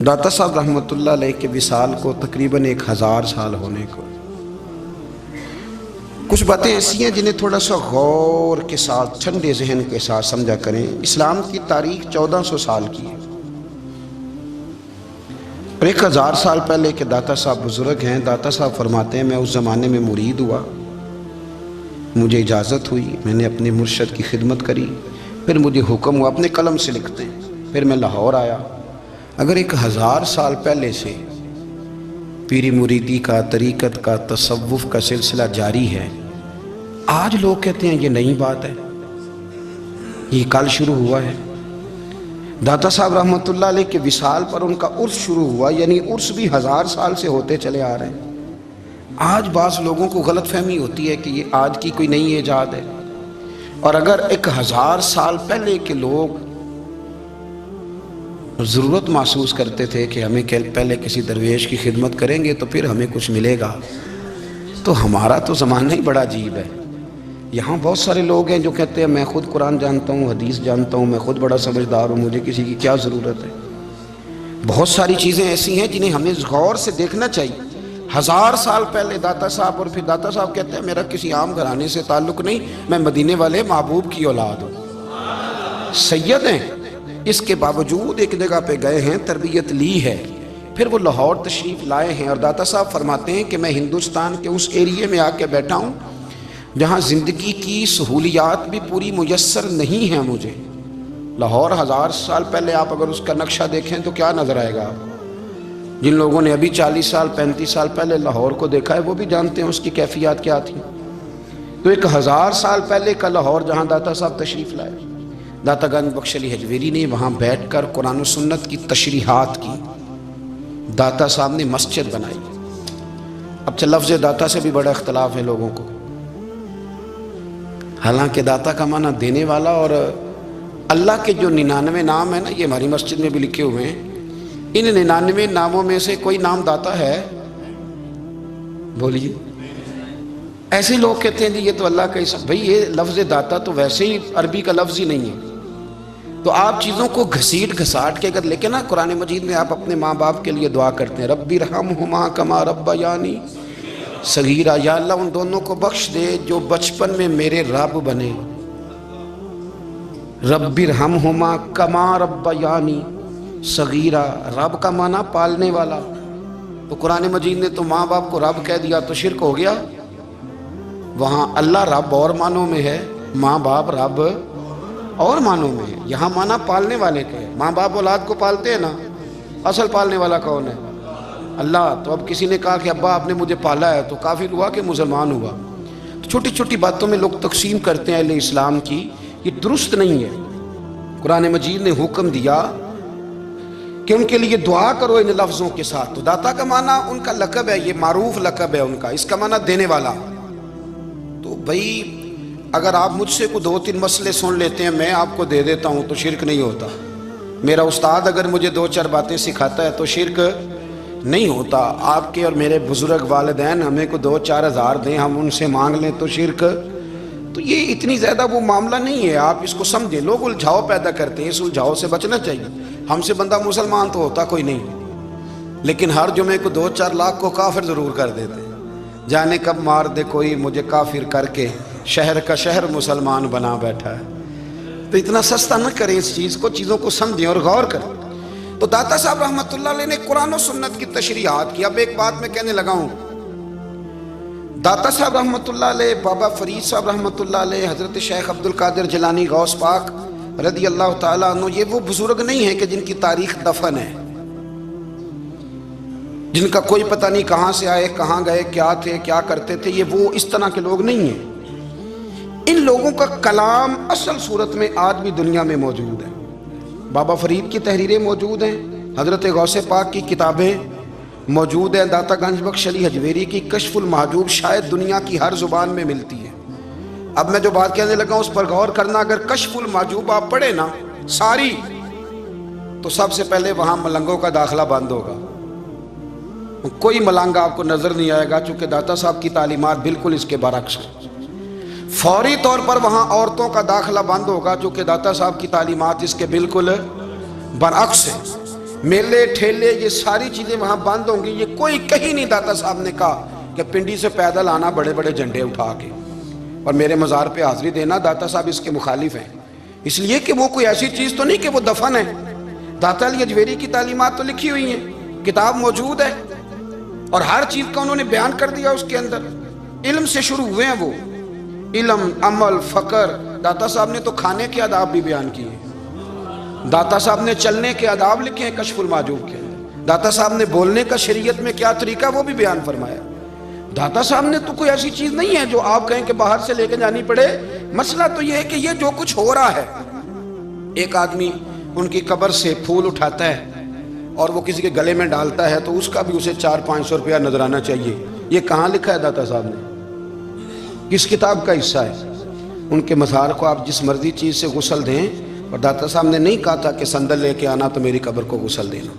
داتا صاحب رحمۃ اللہ علیہ کے وصال کو تقریباً 1000 سال ہونے کو کچھ باتیں ایسی ہیں جنہیں تھوڑا سا غور کے ساتھ ٹھنڈے ذہن کے ساتھ سمجھا کریں۔ اسلام کی تاریخ 1400 سال کی ہے اور 1000 سال پہلے کے داتا صاحب بزرگ ہیں۔ داتا صاحب فرماتے ہیں میں اس زمانے میں مرید ہوا، مجھے اجازت ہوئی، میں نے اپنے مرشد کی خدمت کری، پھر مجھے حکم ہوا، اپنے قلم سے لکھتے ہیں، پھر میں لاہور آیا۔ اگر 1000 سال پہلے سے پیری مریدی کا، طریقت کا، تصوف کا سلسلہ جاری ہے، آج لوگ کہتے ہیں یہ نئی بات ہے، یہ کل شروع ہوا ہے۔ داتا صاحب رحمۃ اللہ علیہ کے وصال پر ان کا عرس شروع ہوا، یعنی عرس بھی 1000 سال سے ہوتے چلے آ رہے ہیں۔ آج بعض لوگوں کو غلط فہمی ہوتی ہے کہ یہ آج کی کوئی نئی ایجاد ہے، اور اگر 1000 سال پہلے کے لوگ ضرورت محسوس کرتے تھے کہ ہمیں پہلے کسی درویش کی خدمت کریں گے تو پھر ہمیں کچھ ملے گا، تو ہمارا تو زمانہ ہی بڑا عجیب ہے۔ یہاں بہت سارے لوگ ہیں جو کہتے ہیں میں خود قرآن جانتا ہوں، حدیث جانتا ہوں، میں خود بڑا سمجھدار ہوں، مجھے کسی کی کیا ضرورت ہے۔ بہت ساری چیزیں ایسی ہیں جنہیں ہمیں غور سے دیکھنا چاہیے۔ 1000 سال پہلے داتا صاحب، اور پھر داتا صاحب کہتے ہیں میرا کسی عام گھرانے سے تعلق نہیں، میں مدینے والے محبوب کی اولاد ہوں، سید ہیں۔ اس کے باوجود ایک جگہ پہ گئے ہیں، تربیت لی ہے، پھر وہ لاہور تشریف لائے ہیں، اور داتا صاحب فرماتے ہیں کہ میں ہندوستان کے اس ایریے میں آ کے بیٹھا ہوں جہاں زندگی کی سہولیات بھی پوری میسر نہیں ہیں مجھے۔ لاہور 1000 سال پہلے آپ اگر اس کا نقشہ دیکھیں تو کیا نظر آئے گا؟ جن لوگوں نے ابھی 40 سال 35 سال پہلے لاہور کو دیکھا ہے وہ بھی جانتے ہیں اس کی کیفیات کیا تھی۔ تو 1000 سال پہلے کا لاہور جہاں داتا صاحب تشریف لائے، داتا گنج بخش علی حجویری نے وہاں بیٹھ کر قرآن و سنت کی تشریحات کی، داتا صاحب نے مسجد بنائی۔ اب لفظ داتا سے بھی بڑا اختلاف ہے لوگوں کو، حالانکہ داتا کا معنی دینے والا، اور اللہ کے جو 99 نام ہیں نا، یہ ہماری مسجد میں بھی لکھے ہوئے ہیں، ان 99 ناموں میں سے کوئی نام داتا ہے؟ بولیے۔ ایسے لوگ کہتے ہیں جی یہ تو اللہ کا اسم، بھئی یہ لفظ داتا تو ویسے ہی عربی کا لفظ ہی نہیں ہے۔ تو آپ چیزوں کو گھسیٹ گھساٹ کے اگر لے کے نا، قرآن مجید میں آپ اپنے ماں باپ کے لیے دعا کرتے ہیں ربی ارحمہما کما ربیانی صغیرا، یا اللہ ان دونوں کو بخش دے جو بچپن میں میرے رب بنے۔ ربی ارحمہما کما ربیانی صغیرا، رب کا معنی پالنے والا، تو قرآن مجید نے تو ماں باپ کو رب کہہ دیا تو شرک ہو گیا۔ وہاں اللہ رب اور معنوں میں ہے، ماں باپ رب اور معنوں میں ہے، یہاں معنی پالنے والے کے ہے۔ ماں باپ اولاد کو پالتے ہیں نا، اصل پالنے والا کون ہے؟ اللہ۔ تو اب کسی نے کہا کہ ابا آپ نے مجھے پالا ہے، تو کافر ہوا کہ مسلمان ہوا؟ تو چھوٹی چھوٹی باتوں میں لوگ تقسیم کرتے ہیں اہل اسلام کی، یہ درست نہیں ہے۔ قرآن مجید نے حکم دیا کہ ان کے لیے دعا کرو ان لفظوں کے ساتھ۔ تو داتا کا معنی ان کا لقب ہے، یہ معروف لقب ہے ان کا، اس کا معنی دینے والا۔ تو بھئی اگر آپ مجھ سے کوئی 2-3 مسئلے سن لیتے ہیں، میں آپ کو دے دیتا ہوں تو شرک نہیں ہوتا۔ میرا استاد اگر مجھے 2-4 باتیں سکھاتا ہے تو شرک نہیں ہوتا۔ آپ کے اور میرے بزرگ والدین ہمیں کو 2-4 ہزار دیں، ہم ان سے مانگ لیں تو شرک، تو یہ اتنی زیادہ وہ معاملہ نہیں ہے۔ آپ اس کو سمجھیں، لوگ الجھاؤ پیدا کرتے ہیں، اس الجھاؤ سے بچنا چاہیے۔ ہم سے بندہ مسلمان تو ہوتا کوئی نہیں، لیکن ہر جمعے کو 2-4 لاکھ کو کافر ضرور کر دیتے ہیں۔ جانے کب مار دے کوئی مجھے کافر کر کے، شہر کا شہر مسلمان بنا بیٹھا ہے۔ تو اتنا سستا نہ کریں اس چیز کو، چیزوں کو سمجھیں اور غور کریں۔ تو داتا صاحب رحمۃ اللہ علیہ نے قرآن و سنت کی تشریحات کی۔ اب ایک بات میں کہنے لگا ہوں، داتا صاحب رحمۃ اللہ علیہ، بابا فرید صاحب رحمۃ اللہ علیہ، حضرت شیخ عبد القادر جیلانی غوث پاک رضی اللہ تعالیٰ عنہ، یہ وہ بزرگ نہیں ہیں کہ جن کی تاریخ دفن ہے، جن کا کوئی پتہ نہیں کہاں سے آئے، کہاں گئے، کیا تھے، کیا کرتے تھے، یہ وہ اس طرح کے لوگ نہیں ہیں۔ ان لوگوں کا کلام اصل صورت میں آج بھی دنیا میں موجود ہے۔ بابا فرید کی تحریریں موجود ہیں، حضرت غوث پاک کی کتابیں موجود ہیں، داتا گنج بخش علی حجویری کی کشف المحجوب شاید دنیا کی ہر زبان میں ملتی ہے۔ اب میں جو بات کہنے لگا ہوں اس پر غور کرنا۔ اگر کشف المحجوب آپ پڑھیں نا ساری، تو سب سے پہلے وہاں ملنگوں کا داخلہ بند ہوگا، کوئی ملنگ آپ کو نظر نہیں آئے گا، چونکہ داتا صاحب کی تعلیمات بالکل اس کے برعکس ہیں۔ فوری طور پر وہاں عورتوں کا داخلہ بند ہوگا، چونکہ داتا صاحب کی تعلیمات اس کے بالکل برعکس ہیں۔ मेले ठेले ये सारी चीजें वहां बंद होंगी। ये कोई कहीं नहीं दाता साहब ने कहा कि पिंडी से पैदल आना बड़े बड़े झंडे उठा के और मेरे मज़ार पे हाजिरी देना। दाता साहब इसके मुखालिफ हैं, इसलिए कि वो कोई ऐसी चीज तो नहीं कि वो दफन है। दाता अली अजवेरी की तालीमात तो लिखी हुई हैं, किताब मौजूद है और हर चीज का उन्होंने बयान कर दिया उसके अंदर। इल्म से शुरू हुए हैं वो, इल्म, अमल, फकर। दाता साहब ने तो खाने के आदाब भी बयान किए, दाता साहब ने चलने के आदाब लिखे हैं कशफुल माजूब के अंदर, दाता साहब ने बोलने का शरीयत में क्या तरीका वो भी बयान फरमाया। दाता साहब ने तो कोई ऐसी चीज नहीं है जो आप कहें कि बाहर से लेकर जानी पड़े। मसला तो ये है कि ये जो कुछ हो रहा है, एक आदमी उनकी कब्र से फूल उठाता है और वो किसी के गले में डालता है तो उसका भी उसे 400-500 रुपया नजराना चाहिए। ये कहाँ लिखा है दाता साहब ने? किस किताब का हिस्सा है? उनके मज़ार को आप जिस मर्जी चीज़ से गुस्ल दें, और दाता साहब ने नहीं कहा था कि संदल लेके आना तो मेरी कब्र को गुस्ल देना,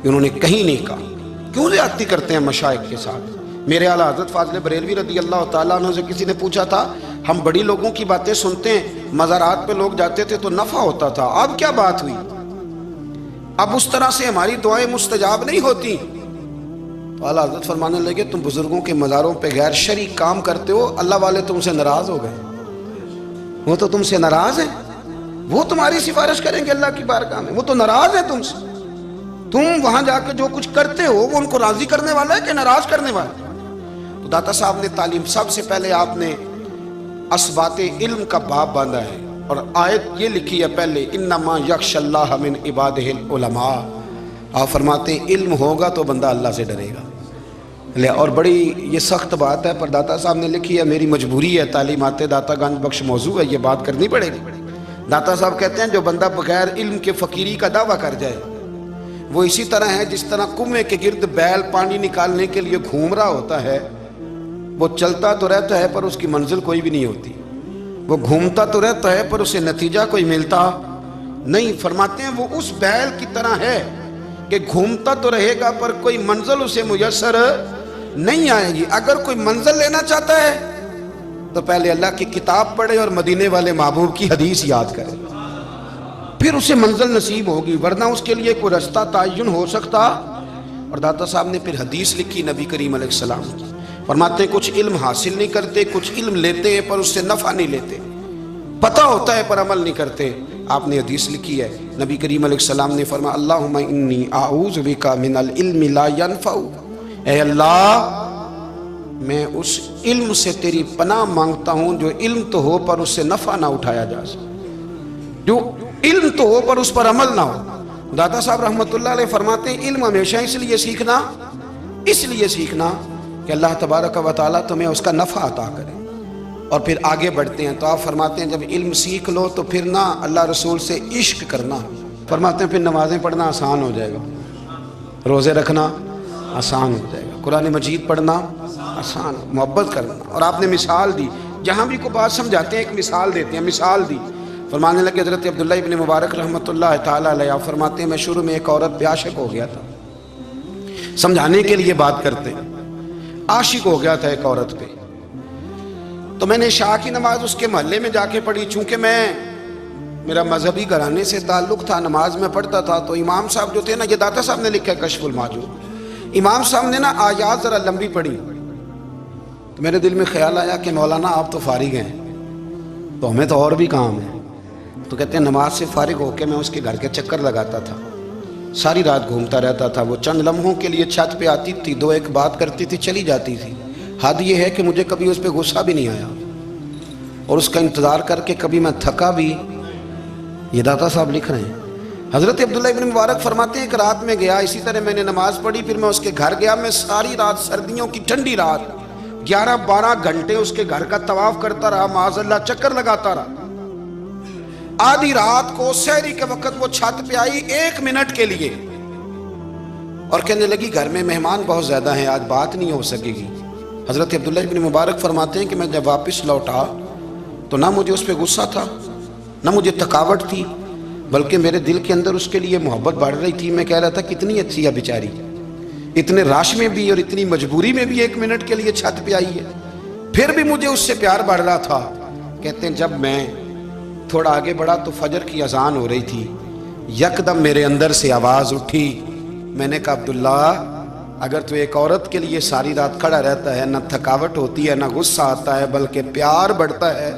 उन्होंने कहीं नहीं कहा। क्यों ज़्यादती करते हैं मशाइख के साथ? मेरे आला हज़रत फाज़िल बरेलवी रज़ी अल्लाह ताला अन्हु से किसी ने पूछा था, हम बड़ी लोगों की बातें सुनते हैं, मज़ारात पे लोग जाते थे तो नफ़ा होता था, अब क्या बात हुई? अब उस तरह से हमारी दुआएं मुस्तजाब नहीं होती। तो आला हज़रत फरमाने लगे, तुम बुजुर्गों के मज़ारों पे गैर शरई काम करते हो, अल्लाह वाले तुमसे नाराज़ हो गए। वो तो तुमसे नाराज़ है, वो तुम्हारी सिफारिश करेंगे अल्लाह की बारगाह में, वो तो नाराज़ है तुमसे। तुम वहां जाके जो कुछ करते हो वो उनको राजी करने वाला है कि नाराज करने वाला? तो दाता साहब ने तालीम, सबसे पहले आपने असबाते इल्म का बाब बांधा है और आयत ये लिखी है पहले, इन्नमा यख्शल्लाह मिन इबादिहिल उलमा। आप फरमाते हैं इल्म होगा तो बंदा अल्लाह से डरेगा। ले, और बड़ी ये सख्त बात है पर दाता साहब ने लिखी है, मेरी मजबूरी है, तालीमाते दाता गंज बख्श मौजू है, ये बात करनी पड़ेगी। दाता साहब कहते हैं जो बंदा बगैर इल्म के फ़कीरी का दावा कर जाए वो इसी तरह है जिस तरह कुएं के गिर्द बैल पानी निकालने के लिए घूम रहा होता है। वो चलता तो रहता है पर उसकी मंजिल कोई भी नहीं होती, वो घूमता तो रहता है पर उसे नतीजा कोई मिलता नहीं। फरमाते हैं वो उस बैल की तरह है कि घूमता तो रहेगा पर कोई मंजिल उसे मुयस्सर नहीं आएगी। अगर कोई मंजिल लेना चाहता है तो पहले अल्लाह की किताब पढ़े और मदीने वाले महबूब की हदीस याद करे, फिर उसे मंजिल नसीब होगी, वरना उसके लिए कोई रास्ता तयन हो सकता। और दाता साहब ने फिर हदीस लिखी नबी करीम अलैहिस्सलाम की, फरमाते कुछ इल्म हासिल नहीं करते, कुछ इल्म लेते हैं पर उससे नफ़ा नहीं लेते, पता होता है पर अमल नहीं करते। आपने हदीस लिखी है, नबी करीम अलैहिस्सलाम ने फरमाया, अल्लाहुम्मा इन्नी आऊज़ु बिका मिनल इल्मि ला यनफ़उ, ऐ अल्लाह मैं उस इल्म से तेरी पनाह मांगता हूँ जो इल्म तो हो पर उससे नफ़ा ना उठाया जा सके, जो इल्म तो हो पर उस पर अमल ना हो। दाता साहब रहमतुल्लाह अलैह फरमाते हैं इल्म हमेशा इसलिए सीखना कि अल्लाह तबारक व तआला तुम्हें उसका नफ़ा अता करे। और फिर आगे बढ़ते हैं तो आप फरमाते हैं जब इल्म सीख लो तो फिर ना अल्लाह रसूल से इश्क करना, फरमाते हैं फिर नमाज़ें पढ़ना आसान हो जाएगा, रोज़े रखना आसान हो जाएगा, कुरान मजीद पढ़ना आसान, मोहब्बत करना। और आपने मिसाल दी, जहाँ भी कोई बात समझाते हैं एक मिसाल देते हैं, मिसाल दी। फरमाने लगे हज़रत अब्दुल्लाह इब्न मुबारक रहमतुल्लाह ताला अलैह फरमाते हैं मैं शुरू में एक औरत पे आशिक हो गया था, समझाने के लिए बात करते हैं, आशिक हो गया था एक औरत पे, तो मैंने शाह की नमाज उसके मोहल्ले में जाके पढ़ी। चूँकि मेरा मजहबी घराने से ताल्लुक़ था, नमाज में पढ़ता था, तो इमाम साहब जो थे ना, ये दाता साहब ने लिखा है कशफुल माजूब, इमाम साहब ने ना आयात ज़रा लंबी पढ़ी तो मेरे दिल में ख्याल आया कि मौलाना आप तो फारिग हैं तो हमें तो और भी काम है। तो कहते हैं नमाज से फारिग होकर मैं उसके घर के चक्कर लगाता था, सारी रात घूमता रहता था। वो चंद लम्हों के लिए छत पे आती थी, दो एक बात करती थी, चली जाती थी। हद ये है कि मुझे कभी उस पर गुस्सा भी नहीं आया और उसका इंतज़ार करके कभी मैं थका भी। ये दाता साहब लिख रहे हैं। हज़रत अब्दुल्लाह इब्न मुबारक फरमाते हैं एक रात में गया, इसी तरह मैंने नमाज पढ़ी, फिर मैं उसके घर गया। मैं सारी रात, सर्दियों की ठंडी रात, 11-12 घंटे उसके घर का तवाफ करता रहा, माज़अल्लाह चक्कर लगाता रहा। आधी रात को सहरी के वक्त वो छत पे आई 1 मिनट के लिए और कहने लगी घर में मेहमान बहुत ज्यादा हैं, आज बात नहीं हो सकेगी। हजरत अब्दुल्ला इब्न मुबारक फरमाते हैं कि मैं जब वापस लौटा तो ना मुझे उस पर गुस्सा था, ना मुझे थकावट थी, बल्कि मेरे दिल के अंदर उसके लिए मोहब्बत बढ़ रही थी। मैं कह रहा था कितनी अच्छी है बेचारी, इतने राश में भी और इतनी मजबूरी में भी 1 मिनट के लिए छत पे आई है, फिर भी मुझे उससे प्यार बढ़ रहा था। कहते हैं जब मैं थोड़ा आगे बढ़ा तो फजर की अजान हो रही थी। यकदम मेरे अंदर से आवाज़ उठी। मैंने कहा अब्दुल्ला, अगर तो एक औरत के लिए सारी रात खड़ा रहता है, ना थकावट होती है, ना गुस्सा आता है, बल्कि प्यार बढ़ता है,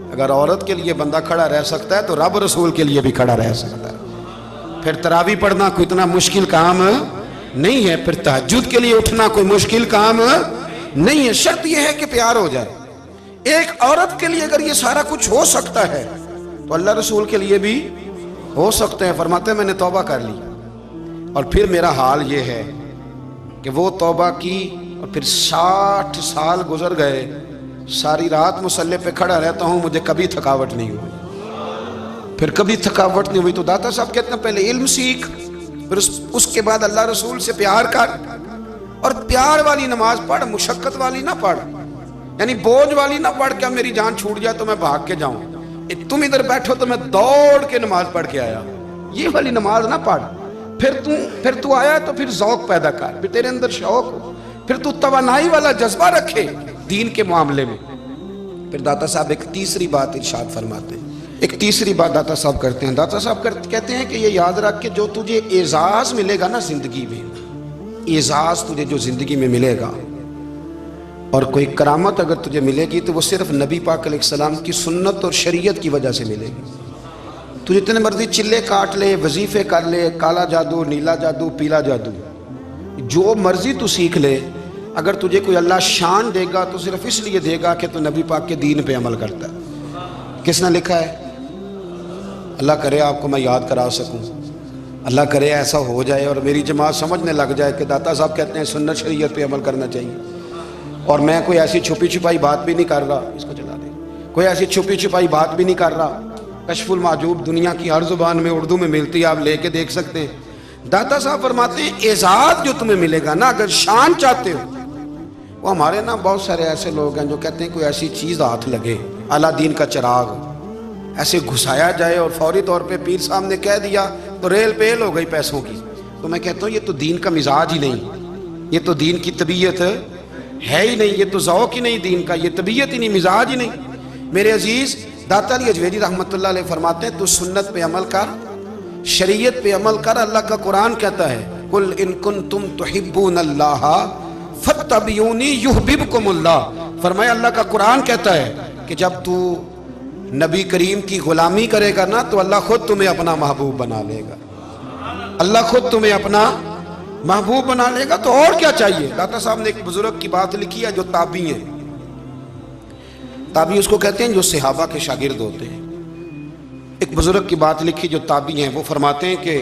अगर औरत के लिए बंदा खड़ा रह सकता है तो रब रसूल के लिए भी खड़ा रह सकता है। फिर तरावी पढ़ना कोई इतना मुश्किल काम नहीं है, फिर तहज्जुद के लिए उठना कोई मुश्किल काम नहीं है। शर्त यह है कि प्यार हो जाए। एक औरत के लिए अगर ये सारा कुछ हो सकता है तो अल्लाह रसूल के लिए भी हो सकते हैं। फरमाते हैं मैंने तौबा कर ली और फिर मेरा हाल ये है कि वो तौबा की और फिर 60 साल गुजर गए, सारी रात मुसल्ले पे खड़ा रहता हूँ, मुझे कभी थकावट नहीं हुई। फिर कभी थकावट नहीं हुई। तो दाता साहब कहते हैं पहले इल्म सीख, फिर उसके बाद अल्लाह रसूल से प्यार कर, और प्यार वाली नमाज पढ़, मुशक्कत वाली ना पढ़, यानी बोझ वाली ना पढ़ क्या मेरी जान छूट जाए तो मैं भाग के जाऊं, तुम इधर बैठो तो मैं दौड़ के नमाज पढ़ के आया, ये वाली नमाज ना पढ़। फिर तू आया तो फिर ज़ौक़ पैदा कर, फिर तेरे अंदर शौक हो, फिर तू तवानाई वाला जज्बा रखे दीन के मामले में। फिर दाता साहब एक तीसरी बात इरशाद फरमाते हैं, एक तीसरी बात दाता साहब करते हैं। दाता साहब कहते हैं कि ये याद रख के जो तुझे एजाज़ मिलेगा ना ज़िंदगी में, एजाज़ तुझे जो ज़िंदगी में मिलेगा और कोई करामत अगर तुझे मिलेगी तो वो सिर्फ नबी पाक अलैहिस्सलाम की सुन्नत और शरीयत की वजह से मिलेगी। तू जितने मर्जी चिल्ले काट ले, वजीफे कर ले, काला जादू, नीला जादू, पीला जादू, जो मर्जी तू सीख ले, अगर तुझे कोई अल्लाह शान देगा तो सिर्फ इसलिए देगा कि तू नबी पाक के दीन पे अमल करता है। किसने लिखा है? अल्लाह करे आपको मैं याद करा सकूं, अल्लाह करे ऐसा हो जाए और मेरी जमात समझने लग जाए कि दाता साहब कहते हैं सुन्नत शरीयत पे अमल करना चाहिए। और मैं कोई ऐसी छुपी छुपाई बात भी नहीं कर रहा, इसको चला दे, कोई ऐसी छुपी छुपाई बात भी नहीं कर रहा। कशफुल माजूब दुनिया की हर जुबान में उर्दू में मिलती है, आप लेके देख सकते हैं। दाता साहब फरमाते हैं एजाज जो तुम्हें मिलेगा ना, अगर शान चाहते हो, वो हमारे ना बहुत सारे ऐसे लोग हैं जो कहते हैं कोई ऐसी चीज़ हाथ लगे, अलादीन का चिराग ऐसे घुसाया जाए और फौरी तौर पे पीर साहब ने कह दिया तो रेल पेल हो गई पैसों की। तो मैं कहता हूँ ये तो दीन का मिजाज ही नहीं, ये तो दीन की तबीयत है ही नहीं, ये तो ज़ौक़ ही नहीं दीन का, ये तबीयत ही नहीं, मिजाज ही नहीं। मेरे अजीज़ दाता अली अजवेरी रहमतुल्लाह अलैह फरमाते हैं तू सुन्नत पे अमल कर, शरीयत पे अमल कर। अल्लाह का कुरान कहता है कुल इन कुंतुम तुहिब्बूनल्लाह फत्तबिऊनी युहबिबकुमुल्लाह। फरमाया अल्लाह का कुरान कहता है कि जब तू नबी करीम की गुलामी करेगा ना तो अल्लाह खुद तुम्हें अपना महबूब बना लेगा, अल्लाह खुद तुम्हें अपना महबूब बना लेगा। तो और क्या चाहिए? दाता साहब ने एक बुजुर्ग की बात लिखी है जो ताबी है, ताबी उसको कहते हैं जो सहाबा के शागिर्द होते हैं। एक बुजुर्ग की बात लिखी जो ताबी हैं, वो फरमाते हैं कि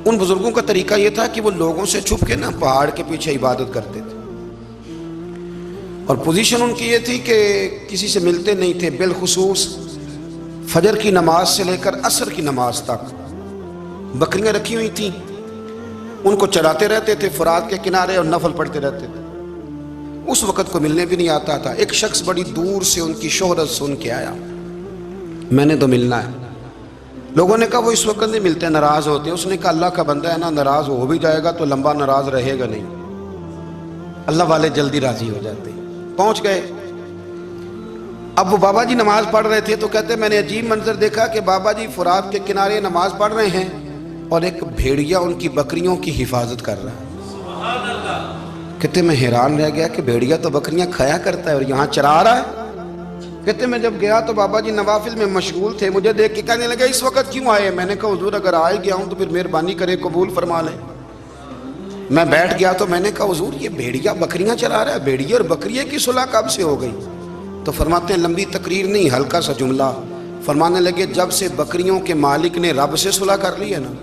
उन बुजुर्गों का तरीका ये था कि वो लोगों से छुप के ना पहाड़ के पीछे इबादत करते थे, और पोजीशन उनकी ये थी कि किसी से मिलते नहीं थे, बिलखुसूस फजर की नमाज से लेकर असर की नमाज तक बकरियां रखी हुई थी, उनको चराते रहते थे फुरात के किनारे और नफल पढ़ते रहते थे। उस वक़्त को मिलने भी नहीं आता था। एक शख्स बड़ी दूर से उनकी शोहरत सुन के आया, मैंने तो मिलना है। लोगों ने कहा वो इस वक्त नहीं मिलते, नाराज़ होते हैं। उसने कहा अल्लाह का बंदा है ना, नाराज़ हो भी जाएगा तो लंबा नाराज़ रहेगा नहीं, अल्लाह वाले जल्दी राज़ी हो जाते हैं। पहुँच गए। अब वो बाबा जी नमाज पढ़ रहे थे तो कहते मैंने अजीब मंजर देखा कि बाबा जी फुरात के किनारे नमाज पढ़ रहे हैं और एक भेड़िया उनकी बकरियों की हिफाजत कर रहा है। कहते मैं हैरान रह गया कि भेड़िया तो बकरियां खाया करता है और यहाँ चरा रहा है। कहते मैं जब गया तो बाबा जी नवाफिल में मशगूल थे, मुझे देख के कहने लगे इस वक्त क्यों आए? मैंने कहा हुजूर अगर आ गया हूँ तो फिर मेहरबानी करे कबूल फरमा लें। मैं बैठ गया तो मैंने कहा हुजूर ये भेड़िया बकरियां चरा रहा है, भेड़िया और बकरिया की सुलह कब से हो गई? तो फरमाते हैं लंबी तकरीर नहीं, हल्का सा जुमला। फरमाने लगे जब से बकरियों के मालिक ने रब से सुलह कर ली है ना,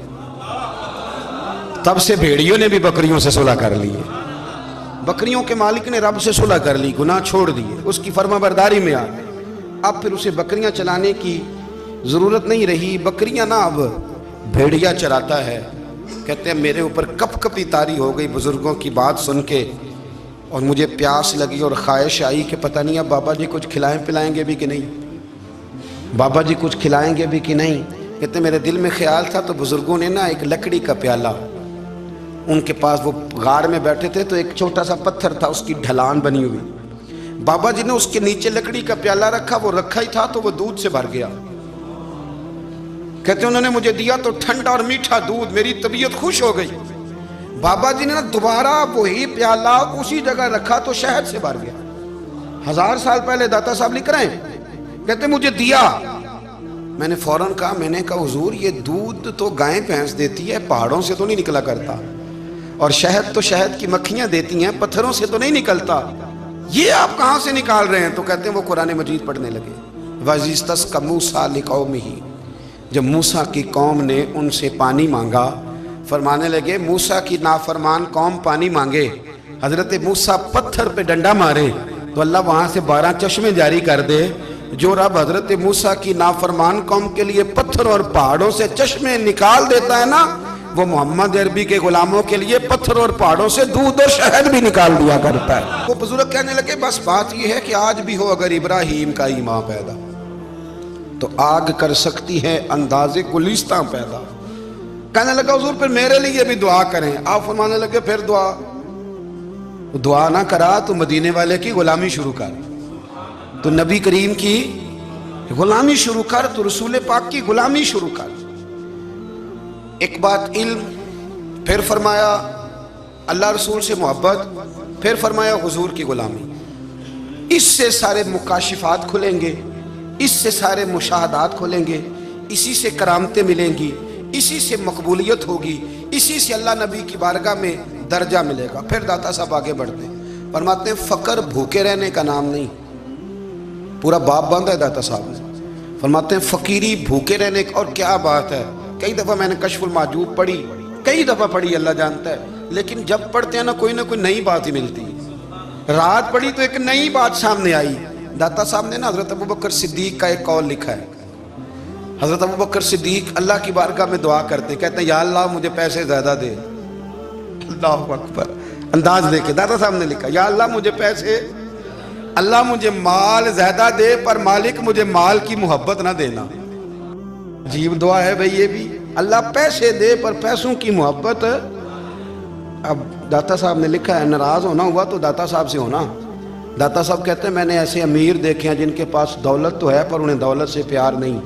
तब से भेड़ियों ने भी बकरियों से सुलह कर ली है। बकरियों के मालिक ने रब से सुलह कर ली, गुनाह छोड़ दिए, उसकी फर्माबरदारी में आ गए। अब फिर उसे बकरियां चलाने की ज़रूरत नहीं रही, बकरियां ना अब भेड़िया चराता है। कहते हैं मेरे ऊपर कप कपी तारी हो गई बुज़ुर्गों की बात सुन के, और मुझे प्यास लगी और ख्वाहिश आई कि पता नहीं अब बाबा जी कुछ खिलाएं पिलाएंगे भी कि नहीं, बाबा जी कुछ खिलाएंगे भी कि नहीं। कहते मेरे दिल में ख्याल था तो बुज़ुर्गों ने ना एक लकड़ी का प्याला, उनके पास वो गार में बैठे थे तो एक छोटा सा पत्थर था, उसकी ढलान बनी हुई, बाबा जी ने उसके नीचे लकड़ी का प्याला रखा, वो रखा ही था तो वो दूध से भर गया। کہتے انہوں نے مجھے دیا تو ٹھنڈا اور میٹھا دودھ، میری طبیعت خوش ہو گئی۔ بابا جی نے دوبارہ وہی پیالہ اسی جگہ رکھا تو شہد سے بھر گیا۔ 1000 سال پہلے داتا صاحب لکھ رہے ہیں، کہتے مجھے دیا، میں نے فوراً کہا، میں نے کہا حضور یہ دودھ تو گائیں بھینس دیتی ہے، پہاڑوں سے تو نہیں نکلا کرتا، اور شہد تو شہد کی مکھیاں دیتی ہیں، پتھروں سے تو نہیں نکلتا، یہ آپ کہاں سے نکال رہے ہیں؟ تو کہتے ہیں وہ قرآن مجید پڑھنے لگے۔ وَإِذِ اسْتَسْقَى مُوسَىٰ لِقَوْمِهِ، جب موسیٰ کی قوم نے ان سے پانی مانگا، فرمانے لگے موسیٰ کی نافرمان قوم پانی مانگے، حضرت موسیٰ پتھر پہ ڈنڈا مارے تو اللہ وہاں سے 12 چشمے جاری کر دے۔ جو رب حضرت موسیٰ کی نافرمان قوم کے لیے پتھر اور پہاڑوں سے چشمے نکال دیتا ہے نا، وہ محمد عربی کے غلاموں کے لیے پتھر اور پہاڑوں سے دودھ اور شہد بھی نکال دیا کرتا ہے۔ وہ بزرگ کہنے لگے بس بات یہ ہے کہ آج بھی ہو اگر ابراہیم کا ایمان پیدا تو آگ کر سکتی ہے انداز گلستاں پیدا۔ کہنے لگا حضور پھر میرے لیے بھی دعا کریں۔ آپ فرمانے لگے پھر دعا نہ کرا تو مدینے والے کی غلامی شروع کر، تو نبی کریم کی غلامی شروع کر، تو رسول پاک کی غلامی شروع کر۔ ایک بات علم، پھر فرمایا اللہ رسول سے محبت، پھر فرمایا حضور کی غلامی۔ اس سے سارے مکاشفات کھلیں گے، اس سے سارے مشاہدات کھلیں گے، اسی سے کرامتیں ملیں گی، اسی سے مقبولیت ہوگی، اسی سے اللہ نبی کی بارگاہ میں درجہ ملے گا۔ پھر داتا صاحب آگے بڑھتے ہیں، فرماتے ہیں فقر بھوکے رہنے کا نام نہیں، پورا باب بند ہے داتا صاحب نے۔ فرماتے ہیں فقیری بھوکے رہنے کا، اور کیا بات ہے، کئی دفعہ میں نے کشف المحجوب پڑھی، کئی دفعہ پڑھی، اللہ جانتا ہے، لیکن جب پڑھتے ہیں نا کوئی نہ کوئی نئی بات ہی ملتی ہے۔ رات پڑھی تو ایک نئی بات سامنے آئی۔ داتا صاحب نے نا حضرت ابوبکر صدیق کا ایک قول لکھا ہے۔ حضرت ابوبکر صدیق اللہ کی بارگاہ میں دعا کرتے، کہتے ہیں یا اللہ مجھے پیسے زیادہ دے۔ اللہ اکبر، انداز دے کے داتا صاحب نے لکھا یا اللہ مجھے پیسے، اللہ مجھے مال زیادہ دے، پر مالک مجھے مال کی محبت نہ دینا۔ عجیب دعا ہے بھئی یہ بھی، اللہ پیسے دے پر پیسوں کی محبت۔ اب داتا صاحب نے لکھا ہے ناراض ہونا ہوا تو داتا صاحب سے ہونا۔ داتا صاحب کہتے ہیں میں نے ایسے امیر دیکھے ہیں جن کے پاس دولت تو ہے پر انہیں دولت سے پیار نہیں،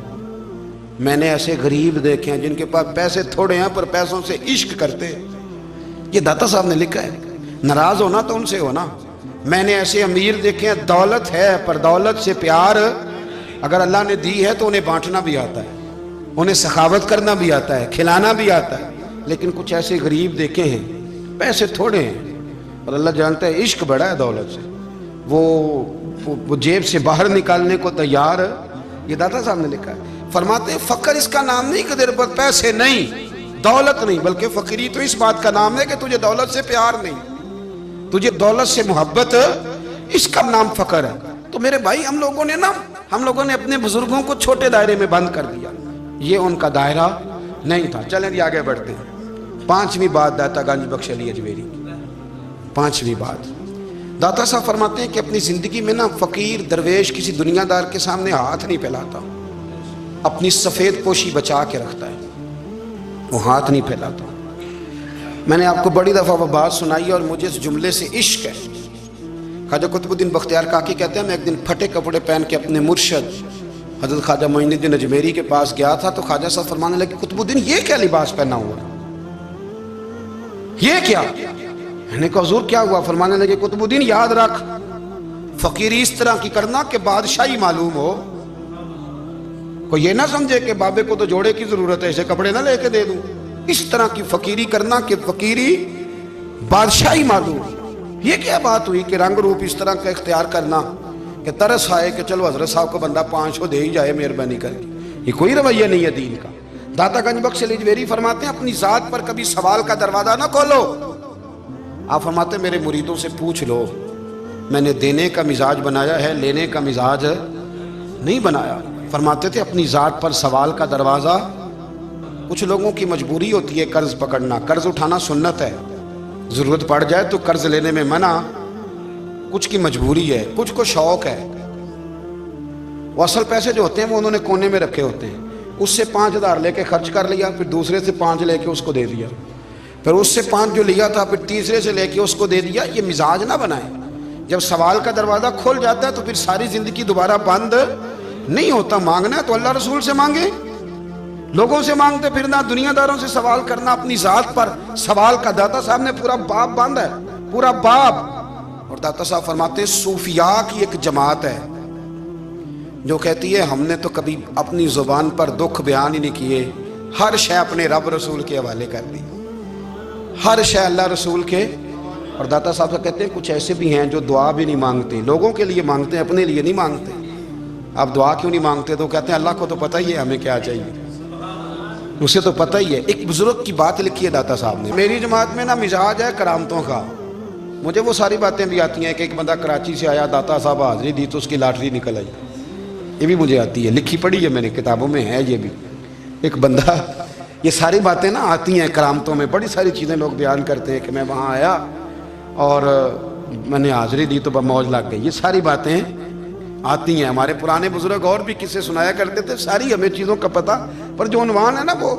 میں نے ایسے غریب دیکھے ہیں جن کے پاس پیسے تھوڑے ہیں پر پیسوں سے عشق کرتے ہیں۔ یہ داتا صاحب نے لکھا ہے، ناراض ہونا تو ان سے ہونا۔ میں نے ایسے امیر دیکھے ہیں دولت ہے پر دولت سے پیار، اگر اللہ نے دی ہے تو انہیں بانٹنا بھی آتا ہے، انہیں سخاوت کرنا بھی آتا ہے، کھلانا بھی آتا ہے، لیکن کچھ ایسے غریب دیکھے ہیں پیسے تھوڑے ہیں اور اللہ جانتا ہے عشق بڑا ہے دولت سے، وہ جیب سے باہر نکالنے کو تیار ہے۔ یہ داتا صاحب نے لکھا ہے۔ فرماتے ہیں فقر اس کا نام نہیں کہ تیرے پاس پیسے نہیں، دولت نہیں، بلکہ فقیری تو اس بات کا نام ہے کہ تجھے دولت سے پیار نہیں، تجھے دولت سے محبت، اس کا نام فقر ہے۔ تو میرے بھائی ہم لوگوں نے اپنے بزرگوں کو چھوٹے دائرے میں بند کر دیا، یہ ان کا دائرہ نہیں تھا۔ چلیں جی آگے بڑھتے ہیں۔ 5ویں بات داتا گنج بخش علی اجمیری کی، 5ویں بات داتا صاحب فرماتے ہیں کہ اپنی زندگی میں نا فقیر درویش کسی دنیا دار کے سامنے ہاتھ نہیں پھیلاتا، اپنی سفید پوشی بچا کے رکھتا ہے، وہ ہاتھ نہیں پھیلاتا۔ میں نے آپ کو بڑی دفعہ وہ بات سنائی اور مجھے اس جملے سے عشق ہے۔ خواجہ قطب الدین بختیار کاکی کہتے ہیں میں ایک دن پھٹے کپڑے پہن کے اپنے مرشد حضرت خواجہ معین الدین اجمیری کے پاس گیا تھا، تو خواجہ صاحب فرمانے لگے قطب الدین یہ کیا لباس پہنا ہوا ہے، یہ کیا؟ میں نے کہا حضور کیا ہوا؟ فرمانے لگے قطب الدین یاد رکھ فقیری اس طرح کی کرنا کہ بادشاہی معلوم ہو، کوئی یہ نہ سمجھے کہ بابے کو تو جوڑے کی ضرورت ہے اسے کپڑے نہ لے کے دے دوں، اس طرح کی فقیری کرنا کہ فقیری بادشاہی معلوم۔ یہ کیا بات ہوئی کہ رنگ روپ اس طرح کا اختیار کرنا کہ ترس آئے کہ چلو حضرت صاحب کو بندہ 500 دے ہی جائے مہربانی کر کے، یہ کوئی رویہ نہیں ہے دین کا۔ داتا گنج بخش علی اجمیری فرماتے ہیں اپنی ذات پر کبھی سوال کا دروازہ نہ کھولو۔ آپ فرماتے ہیں میرے مریدوں سے پوچھ لو، میں نے دینے کا مزاج بنایا ہے، لینے کا مزاج نہیں بنایا۔ فرماتے تھے اپنی ذات پر سوال کا دروازہ، کچھ لوگوں کی مجبوری ہوتی ہے قرض پکڑنا، قرض اٹھانا سنت ہے، ضرورت پڑ جائے تو قرض لینے میں منع، کچھ کی مجبوری ہے، کچھ کو شوق ہے۔ وہ اصل پیسے جو ہوتے ہیں وہ انہوں نے کونے میں رکھے ہوتے ہیں، اس سے 5000 لے کے خرچ کر لیا، پھر دوسرے سے 5 لے کے اس کو دے دیا، پھر اس سے 5 جو لیا تھا پھر تیسرے سے لے کے اس کو دے دیا۔ یہ مزاج نہ بنائیں۔ جب سوال کا دروازہ کھل جاتا ہے تو پھر ساری زندگی دوبارہ بند نہیں ہوتا۔ مانگنا ہے تو اللہ رسول سے مانگیں، लोगों से मांगते फिरना, दुनियादारों से सवाल करना, अपनी जात पर सवाल का। दाता साहब ने पूरा बाब बांधा है, पूरा बाब। और दाता साहब फरमाते हैं सूफिया की एक जमात है जो कहती है हमने तो कभी अपनी जुबान पर दुख बयान ही नहीं किए, हर शय अपने रब रसूल के हवाले कर दी, हर शय अल्लाह रसूल के। और दाता साहब से कहते हैं कुछ ऐसे भी हैं जो दुआ भी नहीं मांगते, लोगों के लिए मांगते हैं, अपने लिए नहीं मांगते। आप दुआ क्यों नहीं मांगते? तो कहते हैं अल्लाह को तो पता ही है हमें क्या चाहिए, उसे तो पता ही है। एक बुजुर्ग की बात लिखी है दाता साहब ने, मेरी जमात में ना मिजाज है करामतों का, मुझे वो सारी बातें भी आती हैं कि एक बंदा कराची से आया, दाता साहब हाजिरी दी तो उसकी लॉटरी निकल आई, ये भी मुझे आती है, लिखी पढ़ी है मैंने, किताबों में है ये भी। एक बंदा, ये सारी बातें ना आती हैं करामतों में, बड़ी सारी चीज़ें लोग बयान करते हैं कि मैं वहाँ आया और मैंने हाजिरी दी तो मौज लग गई, ये सारी बातें आती हैं। हमारे पुराने बुजुर्ग और भी किस्से सुनाया करते थे, सारी हमें चीज़ों का पता, पर जो उन्वान है ना वो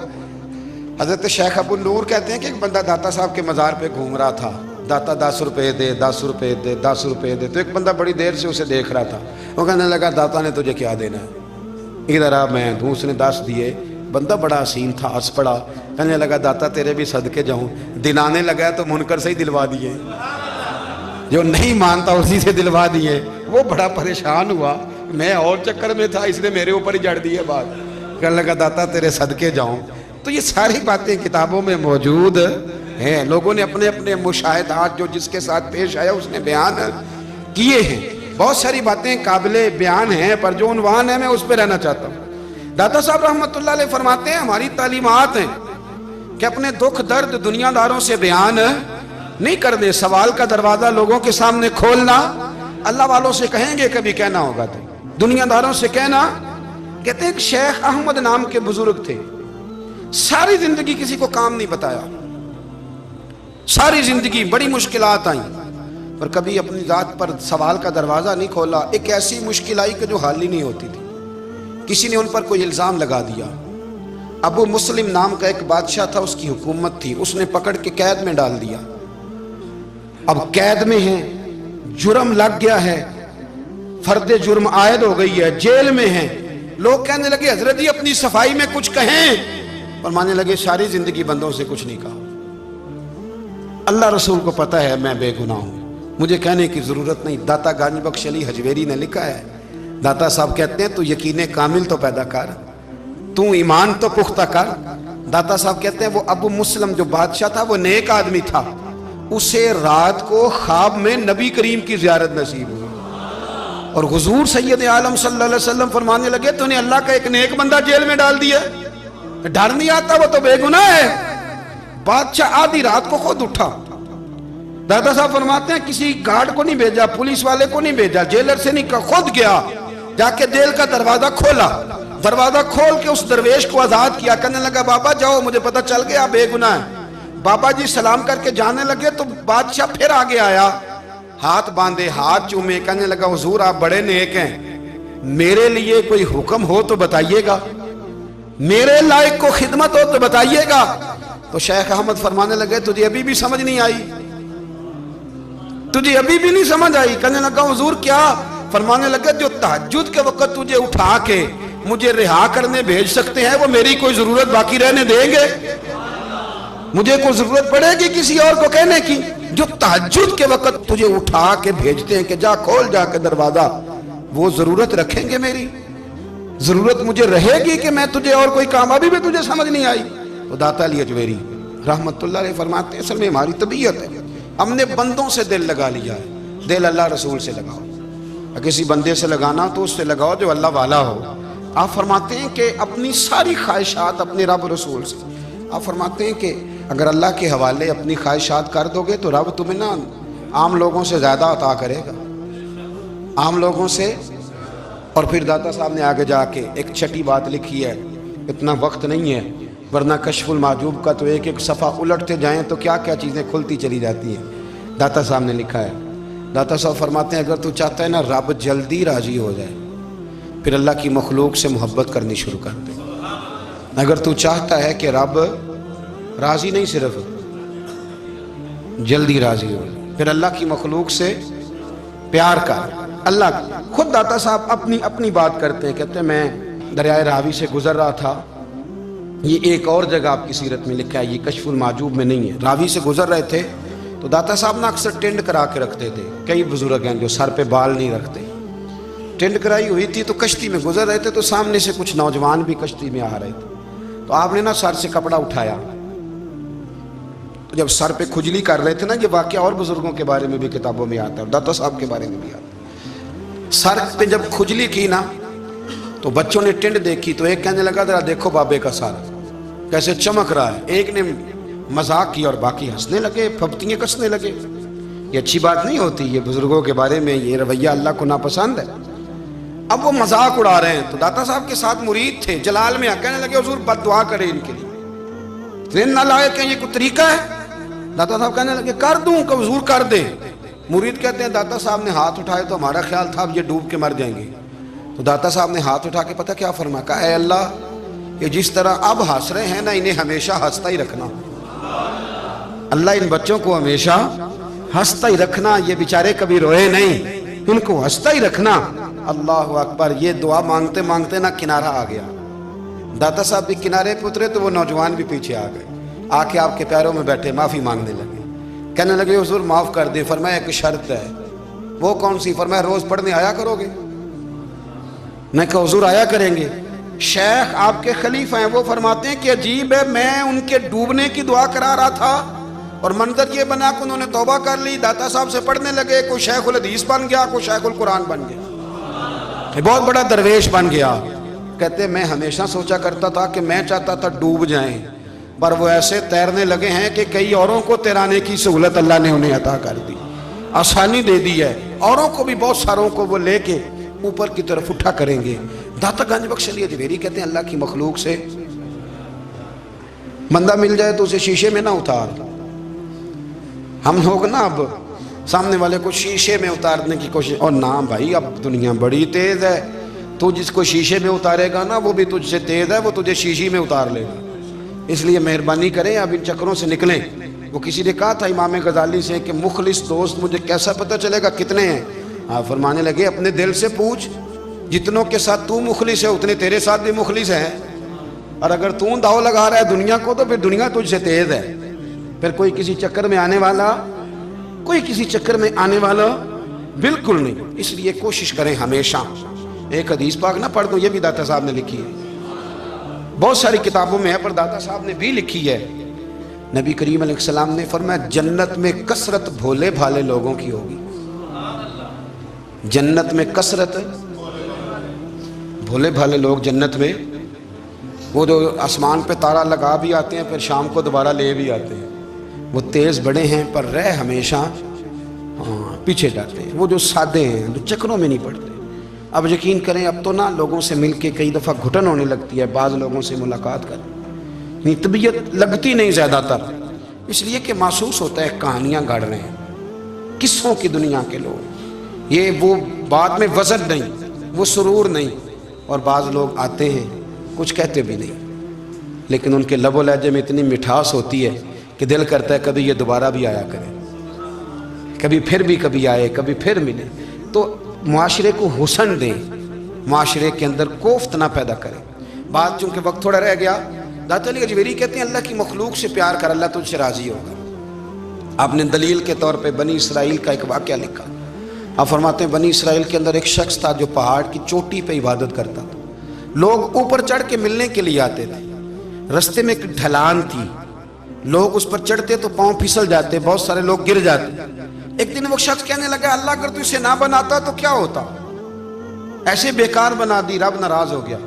हज़रत शेख अबू नूर कहते हैं कि एक बंदा दाता साहब के मज़ार पे घूम रहा था, दाता 10 रुपये दे, 10 रुपये दे, 10 रुपये दे। तो एक बंदा बड़ी देर से उसे देख रहा था, वो कहने लगा दाता ने तुझे क्या देना है, इधर आ मैं दूँ। उसने 10 दिए। बंदा बड़ा हसीन था, हंस पड़ा, कहने लगा दाता तेरे भी सदके जाऊँ। दिलाने लगा तो मुनकर से ही दिलवा दिए, जो नहीं मानता उसी से दिलवा दिए। वो बड़ा परेशान हुआ, मैं और चक्कर में था, इसने मेरे ऊपर ही जड़ दी है बात। कहने लगा दाता तेरे सदके जाऊं। तो ये सारी बातें किताबों में मौजूद हैं, लोगों ने अपने अपने मुशाहिदात जो जिसके साथ पेश आया उसने बयान किए हैं। बहुत सारी बातें काबिले बयान हैं, पर जो उन्वान है मैं उस पर रहना चाहता हूँ। दाता साहब रहमतुल्लाह अलैह फरमाते हैं हमारी तालीमात हैं कि अपने दुख दर्द दुनियादारों से बयान नहीं कर दे, सवाल का दरवाजा लोगों के सामने खोलना। अल्लाह वालों से कहेंगे कभी कहना होगा तो, दुनियादारों से कहना। कहते हैं शेख अहमद नाम के बुजुर्ग थे, सारी जिंदगी किसी को काम नहीं बताया, सारी जिंदगी बड़ी मुश्किलात आई, पर कभी अपनी जात पर सवाल का दरवाजा नहीं खोला। एक ऐसी मुश्किल आई कि जो हल ही नहीं होती थी, किसी ने उन पर कोई इल्जाम लगा दिया। अबू मुस्लिम नाम का एक बादशाह था, उसकी हुकूमत थी, उसने पकड़ के कैद में डाल दिया। अब कैद में है, जुर्म लग गया है, फर्दे जुर्म आयद हो गई है, जेल में है। लोग कहने लगे हजरत जी अपनी सफाई में कुछ कहें, और मानने लगे सारी जिंदगी बंदों से कुछ नहीं कहा, अल्लाह रसूल को पता है मैं बेगुनाह हूं, मुझे कहने की जरूरत नहीं। दाता गानी बख्श अली हजवेरी ने लिखा है, दाता साहब कहते हैं तू यकीन कामिल तो पैदा कर, तू ईमान तो पुख्ता कर। दाता साहब कहते हैं वो अबू मुस्लिम जो बादशाह था वो नेक आदमी था, उसे रात को ख्वाब में नबी करीम की ज़ियारत नसीब हुई, और हुजूर सैयद आलम सल्लल्लाहु अलैहि वसल्लम फरमाने लगे तूने अल्लाह का एक नेक बंदा जेल में डाल दिया, डर नहीं आता, वो तो बेगुनाह है। बादशाह आधी रात को खुद उठा। दादा साहब फरमाते हैं किसी गार्ड को नहीं भेजा, पुलिस वाले को नहीं भेजा, जेलर से नहीं कहा, खुद गया, जाके जेल का दरवाजा खोला, दरवाजा खोल के उस दरवेश को आजाद किया। कहने लगा बाबा जाओ, मुझे पता चल गया आप बेगुनाह है। बाबा जी सलाम करके जाने लगे तो बादशाह फिर आगे आया, हाथ बांधे, हाथ चूमे, कहने लगा हुजूर आप बड़े नेक हैं, मेरे लिए कोई हुक्म हो तो बताइएगा, मेरे लायक को खिदमत हो तो बताइएगा। तो शेख अहमद फरमाने लगे तुझे अभी भी समझ नहीं आई, तुझे अभी भी नहीं समझ आई। कहने लगा हुजूर क्या? फरमाने लगे जो तहज्जुद के वक्त तुझे उठा के मुझे रिहा करने भेज सकते हैं वो मेरी कोई जरूरत बाकी रहने देंगे? मुझे कोई जरूरत पड़ेगी किसी और को कहने की? जो तहज्जुद के वक्त तुझे उठा के भेजते हैं कि जा खोल जाके दरवाजा, वो जरूरत रखेंगे मेरी? जरूरत मुझे रहेगी कि मैं तुझे और कोई काम, अभी भी तुझे समझ नहीं आई? तो दाता अली अजवेरी रहमतुल्लाह अलैह फरमाते हैं असल में हमारी तबीयत है, हमने बंदों से दिल लगा लिया है। दिल अल्लाह रसूल से लगाओ, किसी बंदे से लगाना तो उससे लगाओ जो अल्लाह वाला हो। आप फरमाते हैं कि अपनी सारी ख्वाहिशात अपने रब रसूल से, आप फरमाते हैं कि अगर अल्लाह के हवाले अपनी ख्वाहिशात कर दोगे तो रब तुम्हें ना आम लोगों से ज़्यादा अता करेगा, आम लोगों से। और फिर दाता साहब ने आगे जाके एक छठी बात लिखी है, इतना वक्त नहीं है वरना कशफुल माजूब का तो एक एक सफ़ा उलटते जाएं तो क्या क्या चीज़ें खुलती चली जाती हैं। दाता साहब ने लिखा है, दाता साहब फरमाते हैं अगर तू चाहता है ना रब जल्दी राज़ी हो जाए, फिर अल्लाह की मखलूक से मोहब्बत करनी शुरू कर दे। अगर तू चाहता है कि रब राज़ी नहीं सिर्फ जल्दी राज़ी हो, फिर अल्लाह की मखलूक से प्यार कर। अल्लाह खुद दाता साहब अपनी बात करते हैं, कहते हैं मैं दरियाए रावी से गुजर रहा था, یہ ایک اور جگہ آپ کی سیرت میں لکھا ہے، یہ کشف المعجوب میں نہیں ہے۔ راوی سے گزر رہے تھے تو داتا صاحب نا اکثر ٹینڈ کرا کے رکھتے تھے، کئی بزرگ ہیں جو سر پہ بال نہیں رکھتے، ٹینڈ کرائی ہوئی تھی تو کشتی میں گزر رہے تھے تو سامنے سے کچھ نوجوان بھی کشتی میں آ رہے تھے، تو آپ نے نا سر سے کپڑا اٹھایا، تو جب سر پہ کھجلی کر رہے تھے نا، یہ واقعہ اور بزرگوں کے بارے میں بھی کتابوں میں آتا ہے اور داتا صاحب کے بارے میں بھی آتا ہے، سر پہ جب کھجلی کی نا تو بچوں نے ٹینڈ دیکھی تو ایک کہنے لگا ذرا دیکھو بابے کا سر کیسے چمک رہا ہے، ایک نے مذاق کی اور باقی ہنسنے لگے، پھپتیاں کسنے لگے۔ یہ اچھی بات نہیں ہوتی، یہ بزرگوں کے بارے میں یہ رویہ اللہ کو ناپسند ہے۔ اب وہ مذاق اڑا رہے ہیں تو داتا صاحب کے ساتھ مرید تھے، جلال میں کہنے لگے حضور بد دعا کرے ان کے لیے، اتنے نالائق ہیں، یہ کوئی طریقہ ہے؟ داتا صاحب کہنے لگے کر دوں کہ حضور کر دیں۔ مرید کہتے ہیں داتا صاحب نے ہاتھ اٹھائے تو ہمارا خیال تھا اب یہ ڈوب کے مر جائیں گے، تو داتا صاحب نے ہاتھ اٹھا کے پتہ کیا فرمایا، کہا اے اللہ یہ جس طرح اب ہنس رہے ہیں نا انہیں ہمیشہ ہنستا ہی رکھنا، اللہ ان بچوں کو ہمیشہ ہنستا ہی رکھنا، یہ بیچارے کبھی روئے نہیں، ان کو ہنستا ہی رکھنا۔ اللہ اکبر، یہ دعا مانگتے مانگتے نا کنارہ آ گیا، داتا صاحب بھی کنارے پہ اترے تو وہ نوجوان بھی پیچھے آ گئے، آ کے آپ کے پیروں میں بیٹھے معافی مانگنے لگے، کہنے لگے حضور معاف کر دیں۔ فرمایا ایک شرط ہے۔ وہ کون سی؟ فرمایا روز پڑھنے آیا کرو گے؟ میں کہا حضور آیا کریں گے۔ شیخ آپ کے خلیفہ ہیں، وہ فرماتے ہیں کہ عجیب ہے، میں ان کے ڈوبنے کی دعا کرا رہا تھا اور منظر یہ بنا کہ انہوں نے توبہ کر لی، داتا صاحب سے پڑھنے لگے، کوئی شیخ الحدیث بن گیا، کوئی شیخ القرآن بن گیا، بہت بڑا درویش بن گیا۔ کہتے میں ہمیشہ سوچا کرتا تھا کہ میں چاہتا تھا ڈوب جائیں، پر وہ ایسے تیرنے لگے ہیں کہ کئی اوروں کو تیرانے کی سہولت اللہ نے انہیں عطا کر دی، آسانی دے دی ہے، اوروں کو بھی بہت ساروں کو وہ لے کے اوپر کی طرف اٹھا کریں گے۔ داتا گنج بخش علی اجمیری کہتے ہیں اللہ کی مخلوق سے بندہ مل جائے تو اسے شیشے میں نہ اتار۔ ہم لوگ نا اب سامنے والے کو شیشے میں اتارنے کی کوشش، اور نہ بھائی اب دنیا بڑی تیز ہے، تو جس کو شیشے میں اتارے گا نا وہ بھی تجھ سے تیز ہے، وہ تجھے شیشی میں اتار لے گا۔ اس لیے مہربانی کریں اب ان چکروں سے نکلیں۔ وہ کسی نے کہا تھا امام غزالی سے کہ مخلص دوست مجھے کیسا پتہ چلے گا کتنے ہیں؟ آپ فرمانے لگے اپنے دل سے پوچھ، جتنوں کے ساتھ تو مخلص ہے اتنے تیرے ساتھ بھی مخلص ہیں، اور اگر تو داؤ لگا رہا ہے دنیا کو تو پھر دنیا تجھ سے تیز ہے۔ پھر کوئی کسی چکر میں آنے والا، کوئی کسی چکر میں آنے والا بالکل نہیں۔ اس لیے کوشش کریں ہمیشہ، ایک حدیث پاک نہ پڑھ دوں، یہ بھی داتا صاحب نے لکھی ہے، بہت ساری کتابوں میں ہے پر داتا صاحب نے بھی لکھی ہے۔ نبی کریم علیہ السلام نے فرمایا جنت میں کثرت بھولے بھالے لوگوں کی ہوگی، جنت میں کثرت بھولے بھالے لوگ جنت میں، وہ جو آسمان پہ تارا لگا بھی آتے ہیں پھر شام کو دوبارہ لے بھی آتے ہیں، وہ تیز بڑے ہیں پر رہ ہمیشہ پیچھے جاتے ہیں، وہ جو سادے ہیں جو چکروں میں نہیں پڑتے۔ اب یقین کریں اب تو نا لوگوں سے مل کے کئی دفعہ گھٹن ہونے لگتی ہے، بعض لوگوں سے ملاقات کر طبیعت لگتی نہیں زیادہ تر، اس لیے کہ محسوس ہوتا ہے کہانیاں گڑھ رہے ہیں، قصوں کی دنیا کے لوگ، یہ وہ بعد میں وزن نہیں، وہ سرور نہیں، اور بعض لوگ آتے ہیں کچھ کہتے بھی نہیں، لیکن ان کے لب و لہجے میں اتنی مٹھاس ہوتی ہے کہ دل کرتا ہے کبھی یہ دوبارہ بھی آیا کرے، کبھی آئے، کبھی پھر ملے۔ تو معاشرے کو حسن دیں، معاشرے کے اندر کوفت نہ پیدا کریں۔ بات چونکہ وقت تھوڑا رہ گیا، داتا علی اجمیری کہتے ہیں اللہ کی مخلوق سے پیار کر، اللہ تجھ سے راضی ہوگا۔ آپ نے دلیل کے طور پہ بنی اسرائیل کا ایک واقعہ لکھا، آپ فرماتے ہیں بنی اسرائیل کے اندر ایک شخص تھا جو پہاڑ کی چوٹی پہ عبادت کرتا تھا، لوگ اوپر چڑھ کے ملنے کے لیے آتے تھے، رستے میں ایک ڈھلان تھی، لوگ اس پر چڑھتے تو پاؤں پھسل جاتے، بہت سارے لوگ گر جاتے۔ ایک دن وہ شخص کہنے لگا اللہ اگر تو اسے نہ بناتا تو کیا ہوتا، ایسے بیکار بنا دی، رب ناراض ہو گیا۔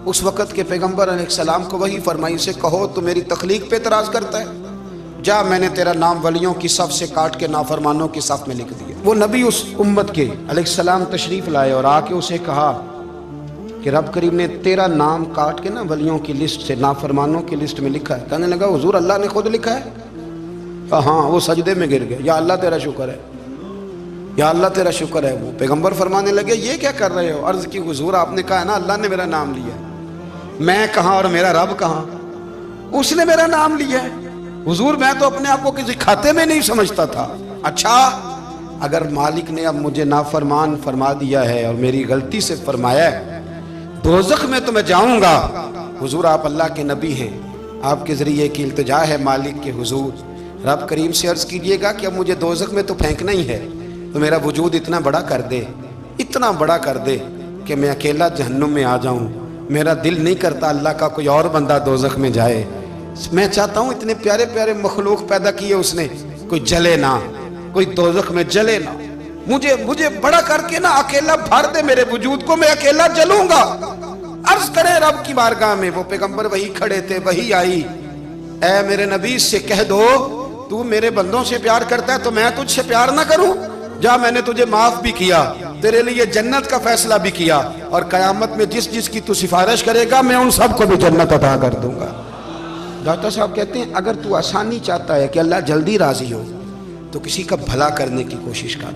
اس وقت کے پیغمبر علیہ السلام کو وہی فرمائی سے کہو تو میری تخلیق پہ اعتراض کرتا ہے، جا میں نے تیرا نام ولیوں کی صف سے کاٹ کے نافرمانوں کی صف میں لکھ دیا۔ وہ نبی اس امت کے علیہ السلام تشریف لائے اور آ کے اسے کہا کہ رب کریم نے تیرا نام کاٹ کے نا ولیوں کی لسٹ سے نافرمانوں کی لسٹ میں لکھا ہے۔ کہنے لگا حضور اللہ نے خود لکھا ہے؟ ہاں، وہ سجدے میں گر گئے، یا اللہ تیرا شکر ہے، یا اللہ تیرا شکر ہے۔ وہ پیغمبر فرمانے لگے یہ کیا کر رہے ہو؟ عرض کی حضور آپ نے کہا ہے نا اللہ نے میرا نام لیا ہے، میں کہاں اور میرا رب کہاں؟ اس نے میرا نام لیا ہے حضور، میں تو اپنے آپ کو کسی کھاتے میں نہیں سمجھتا تھا۔ اچھا اگر مالک نے اب مجھے نافرمان فرما دیا ہے اور میری غلطی سے فرمایا ہے، दोज़ख में तो मैं जाऊंगा। हुजूर आप अल्लाह के नबी हैं, आपके ज़रिए की इल्तिजा है मालिक के हुजूर, रब करीम से अर्ज़ कीजिएगा कि अब मुझे दोज़ख में तो फेंकना ही है, तो मेरा वजूद इतना बड़ा कर दे, इतना बड़ा कर दे कि मैं अकेला जहन्नुम में आ जाऊं। मेरा दिल नहीं करता अल्लाह का कोई और बंदा दोज़ख में जाए। मैं चाहता हूं इतने प्यारे प्यारे मखलूक पैदा किए उसने, कोई जले ना, कोई दोज़ख में जले ना। मुझे बड़ा करके ना अकेला भर दे मेरे वजूद को, मैं अकेला जलूंगा। अर्ज करे रब की बारगाह में, वो पैगंबर वही खड़े थे, वही आई, ऐ मेरे नबी से कह दो तू मेरे बंदों से प्यार करता है तो मैं तुझसे प्यार ना करूं? जा, मैंने तुझे माफ भी किया, तेरे लिए जन्नत का फैसला भी किया, और कयामत में जिस जिसकी तू सिफारिश करेगा मैं उन सबको भी जन्नत अता कर दूंगा। दाता साहब कहते हैं अगर तू आसानी चाहता है कि अल्लाह जल्दी राजी हो तो किसी का भला करने की कोशिश कर,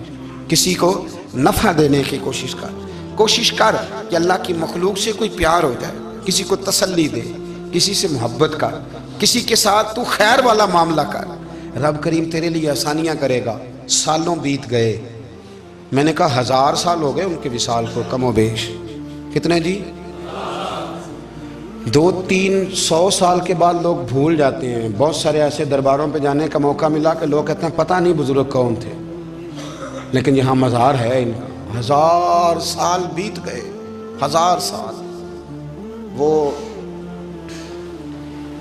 किसी को नफा देने की कोशिश कर कि अल्लाह की मखलूक से कोई प्यार हो जाए, किसी को तसल्ली दे, किसी से मोहब्बत कर, किसी के साथ तू खैर वाला मामला कर, रब करीम तेरे लिए आसानियां करेगा। सालों बीत गए, मैंने कहा 1000 साल हो गए उनके विसाल को, कम व बेश। कितने जी? 200-300 साल के बाद लोग भूल जाते हैं। बहुत सारे ऐसे दरबारों पे जाने का मौका मिला कि लोग कहते हैं पता नहीं बुजुर्ग कौन थे, लेकिन यहाँ मज़ार है इनका। 1000 साल बीत गए, 1000 साल। वो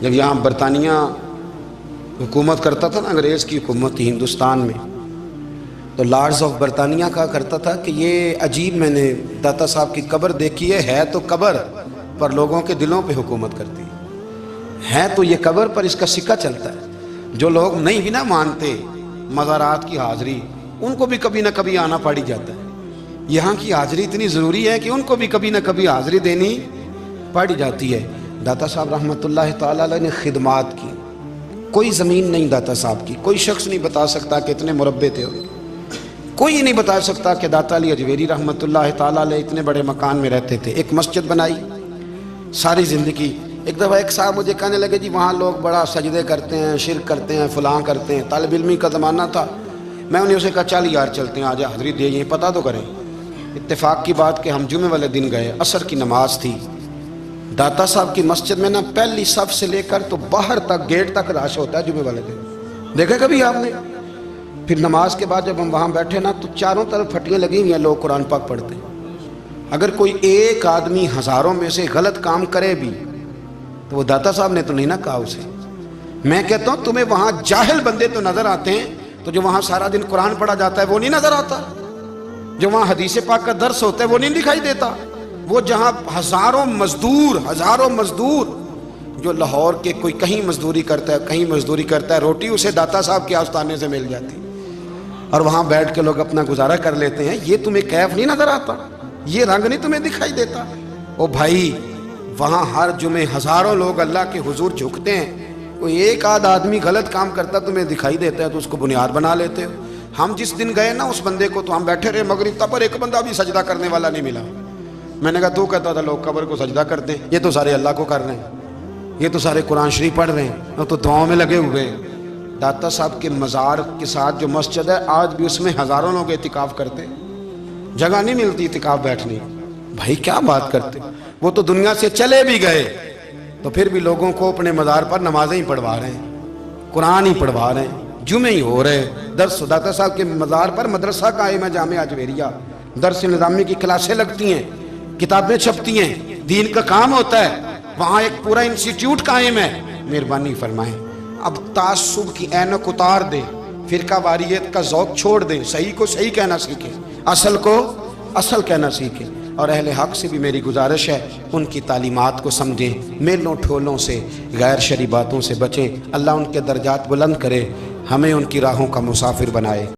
जब यहाँ बरतानिया हुकूमत करता था ना, अंग्रेज़ की हुकूमत थी हिंदुस्तान में, तो लॉर्ड्स ऑफ बरतानिया कहा करता था कि ये अजीब, मैंने दाता साहब की कब्र देखी है तो कब्र पर लोगों के दिलों पे हुकूमत करती है तो ये कब्र पर इसका सिक्का चलता है। जो लोग नहीं भी ना मानते मज़ारात की हाज़री, उनको भी कभी ना कभी आना पड़ ही जाता है। यहाँ की हाज़री इतनी ज़रूरी है कि उनको भी कभी ना कभी हाज़री देनी पड़ जाती है। दाता साहब रहमतुल्लाह ताला अलैह ने खिदमात की, कोई ज़मीन नहीं दाता साहब की, कोई शख्स नहीं बता सकता कि इतने मुरब्बे थे, कोई नहीं बता सकता कि दाता अली अजवेरी रहमतुल्लाह ताला अलैह इतने बड़े मकान में रहते थे। एक मस्जिद बनाई सारी ज़िंदगी। एक दफ़ा एक साहब मुझे कहने लगे जी वहाँ लोग बड़ा सजदे करते हैं, शिरक करते हैं, फलां करते हैं। तालिब इल्मी का ज़माना था। मैं उन्हें उसे कहा चल यार चलते हैं, आज हाज़री दे, यहीं पता तो करें। इत्तेफाक की बात कि हम जुमे वाले दिन गए, असर की नमाज थी। दाता साहब की मस्जिद में ना पहली सफ से लेकर तो बाहर तक, गेट तक रश होता है जुमे वाले दिन, देखा कभी आपने? फिर नमाज के बाद जब हम वहाँ बैठे ना तो चारों तरफ फटियाँ लगी हुई हैं, लोग कुरान पाक पढ़ते हैं। अगर कोई एक आदमी हज़ारों में से गलत काम करे भी तो वो दाता साहब ने तो नहीं ना कहा उसे। मैं कहता हूँ तुम्हें वहाँ जाहिल बंदे तो नज़र आते हैं, तो जो वहाँ सारा दिन कुरान पढ़ा जाता है वो नहीं नज़र आता, जो वहाँ हदीस पाक का दर्स होता है वो नहीं दिखाई देता। वो जहाँ हज़ारों मजदूर जो लाहौर के कोई कहीं मजदूरी करता है, कहीं मजदूरी करता है, रोटी उसे दाता साहब के आस्थाने से मिल जाती और वहाँ बैठ के लोग अपना गुजारा कर लेते हैं। ये तुम्हें कैफ नहीं नज़र आता, ये रंग नहीं तुम्हें दिखाई देता? ओ भाई, वहाँ हर जुमे हज़ारों लोग अल्लाह के हुजूर झुकते हैं, कोई एक आध आदमी गलत काम करता तुम्हें दिखाई देता है तो उसको बुनियाद बना लेते हो। हम जिस दिन गए ना उस बंदे को, तो हम बैठे रहे मगरिब तक पर एक बंदा भी सजदा करने वाला नहीं मिला। मैंने कहा तू कहता था लोग कब्र को सजदा करते हैं, ये तो सारे अल्लाह को कर रहे हैं, ये तो सारे कुरान शरीफ पढ़ रहे हैं, तो दुआओं में लगे हुए हैं। दाता साहब के मज़ार के साथ जो मस्जिद है आज भी उसमें हज़ारों लोग एतिकाफ़ करते हैं, जगह नहीं मिलती इतिकाफ़ बैठने। भाई क्या बात करते, वो तो दुनिया से चले भी गए तो फिर भी लोगों को अपने मज़ार पर नमाजें ही पढ़वा रहे हैं, कुरान ही पढ़वा रहे हैं, जुमे ही हो रहे हैं। दर्स दाता साहब के मज़ार पर मदरसा कायम है, जामिया अजवेरिया, दर्स निज़ामी की क्लासें लगती हैं, किताबें छपती हैं, दीन का काम होता है, वहाँ एक पूरा इंस्टीट्यूट कायम है। मेहरबानी फरमाएं, अब तासुब की ऐनक उतार दें, फिरका वारियत का ज़ौक़ छोड़ दें, सही को सही कहना सीखें, असल को असल कहना सीखें। और अहले हक से भी मेरी गुजारिश है उनकी तालीमात को समझें, मेलों ठोलों से, गैर शरई बातों से बचें। अल्लाह उनके दर्जात बुलंद करे, हमें उनकी राहों का मुसाफिर बनाए।